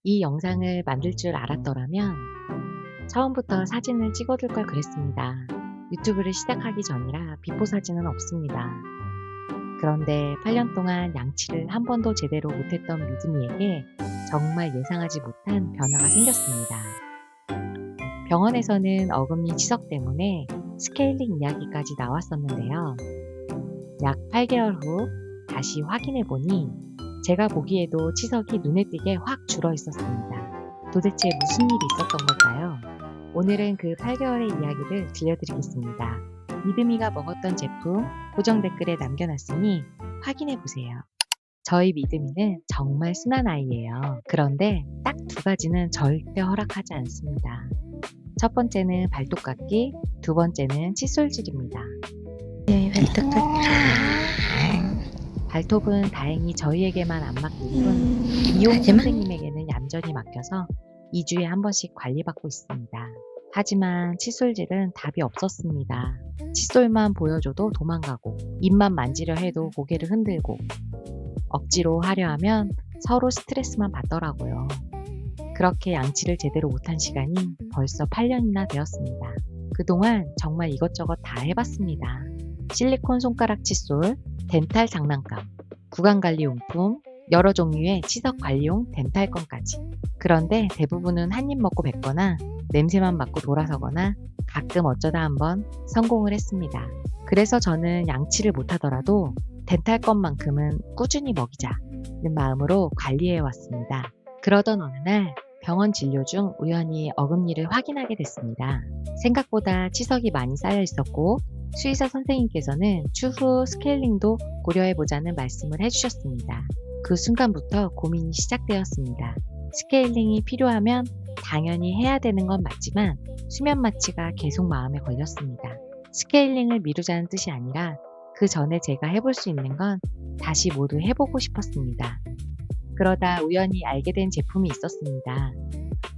이 영상을 만들 줄 알았더라면 처음부터 사진을 찍어둘 걸 그랬습니다. 유튜브를 시작하기 전이라 비포 사진은 없습니다. 그런데 8년 동안 양치를 한 번도 제대로 못했던 믿음이에게 정말 예상하지 못한 변화가 생겼습니다. 병원에서는 어금니 치석 때문에 스케일링 이야기까지 나왔었는데요. 약 8개월 후 다시 확인해 보니 제가 보기에도 치석이 눈에 띄게 확 줄어 있었습니다. 도대체 무슨 일이 있었던 걸까요? 오늘은 그 8개월의 이야기를 들려드리겠습니다. 믿음이가 먹었던 제품 고정 댓글에 남겨놨으니 확인해보세요. 저희 믿음이는 정말 순한 아이예요. 그런데 딱 두 가지는 절대 허락하지 않습니다. 첫 번째는 발톱 깎기, 두 번째는 칫솔질입니다. 네, 발톱 깎기. 발톱은 다행히 저희에게만 안 맡길 뿐 미용 하지만 선생님에게는 얌전히 맡겨서 2주에 한 번씩 관리받고 있습니다. 하지만 칫솔질은 답이 없었습니다. 칫솔만 보여줘도 도망가고 입만 만지려 해도 고개를 흔들고 억지로 하려 하면 서로 스트레스만 받더라고요. 그렇게 양치를 제대로 못한 시간이 벌써 8년이나 되었습니다. 그동안 정말 이것저것 다 해봤습니다. 실리콘 손가락 칫솔, 덴탈 장난감, 구강관리용품, 여러 종류의 치석관리용 덴탈건까지. 그런데 대부분은 한 입 먹고 뱉거나 냄새만 맡고 돌아서거나 가끔 어쩌다 한번 성공을 했습니다. 그래서 저는 양치를 못하더라도 덴탈건만큼은 꾸준히 먹이자는 마음으로 관리해왔습니다. 그러던 어느 날 병원 진료 중 우연히 어금니를 확인하게 됐습니다. 생각보다 치석이 많이 쌓여 있었고 수의사 선생님께서는 추후 스케일링도 고려해보자는 말씀을 해주셨습니다. 그 순간부터 고민이 시작되었습니다. 스케일링이 필요하면 당연히 해야 되는 건 맞지만 수면 마취가 계속 마음에 걸렸습니다. 스케일링을 미루자는 뜻이 아니라 그 전에 제가 해볼 수 있는 건 다시 모두 해보고 싶었습니다. 그러다 우연히 알게 된 제품이 있었습니다.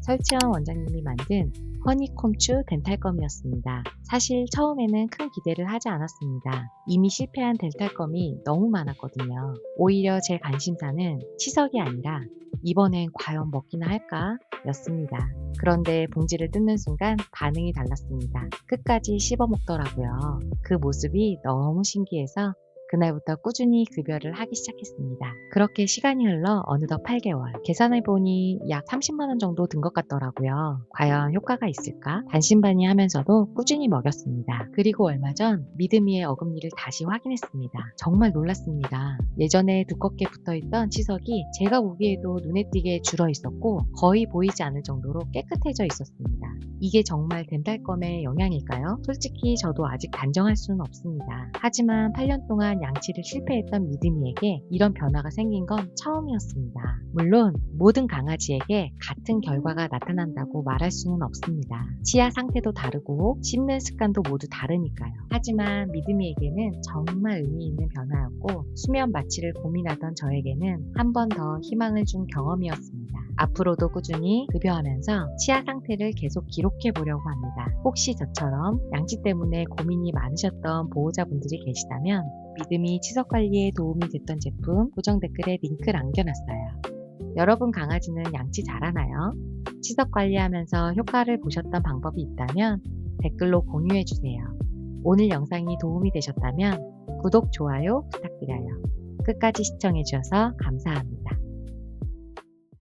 설치현 원장님이 만든 허니콤추 덴탈검이었습니다. 사실 처음에는 큰 기대를 하지 않았습니다. 이미 실패한 덴탈검이 너무 많았거든요. 오히려 제 관심사는 치석이 아니라 이번엔 과연 먹기나 할까? 였습니다. 그런데 봉지를 뜯는 순간 반응이 달랐습니다. 끝까지 씹어 먹더라고요. 그 모습이 너무 신기해서 그날부터 꾸준히 급여를 하기 시작했습니다. 그렇게 시간이 흘러 어느덧 8개월. 계산해보니 약 30만원 정도 든 것 같더라고요. 과연 효과가 있을까? 반신반의하면서도 꾸준히 먹였습니다. 그리고 얼마 전 믿음이의 어금니를 다시 확인했습니다. 정말 놀랐습니다. 예전에 두껍게 붙어있던 치석이 제가 보기에도 눈에 띄게 줄어 있었고 거의 보이지 않을 정도로 깨끗해져 있었습니다. 이게 정말 덴탈검의 영향일까요? 솔직히 저도 아직 단정할 수는 없습니다. 하지만 8년 동안 양치를 실패했던 믿음이에게 이런 변화가 생긴 건 처음이었습니다. 물론 모든 강아지에게 같은 결과가 나타난다고 말할 수는 없습니다. 치아 상태도 다르고 씹는 습관도 모두 다르니까요. 하지만 믿음이에게는 정말 의미 있는 변화였고 수면 마취를 고민하던 저에게는 한 번 더 희망을 준 경험이었습니다. 앞으로도 꾸준히 급여하면서 치아 상태를 계속 기록해 보려고 합니다. 혹시 저처럼 양치 때문에 고민이 많으셨던 보호자분들이 계시다면 믿음이 치석 관리에 도움이 됐던 제품 고정 댓글에 링크 남겨놨어요. 여러분 강아지는 양치 잘하나요? 치석 관리하면서 효과를 보셨던 방법이 있다면 댓글로 공유해주세요. 오늘 영상이 도움이 되셨다면 구독, 좋아요 부탁드려요. 끝까지 시청해주셔서 감사합니다.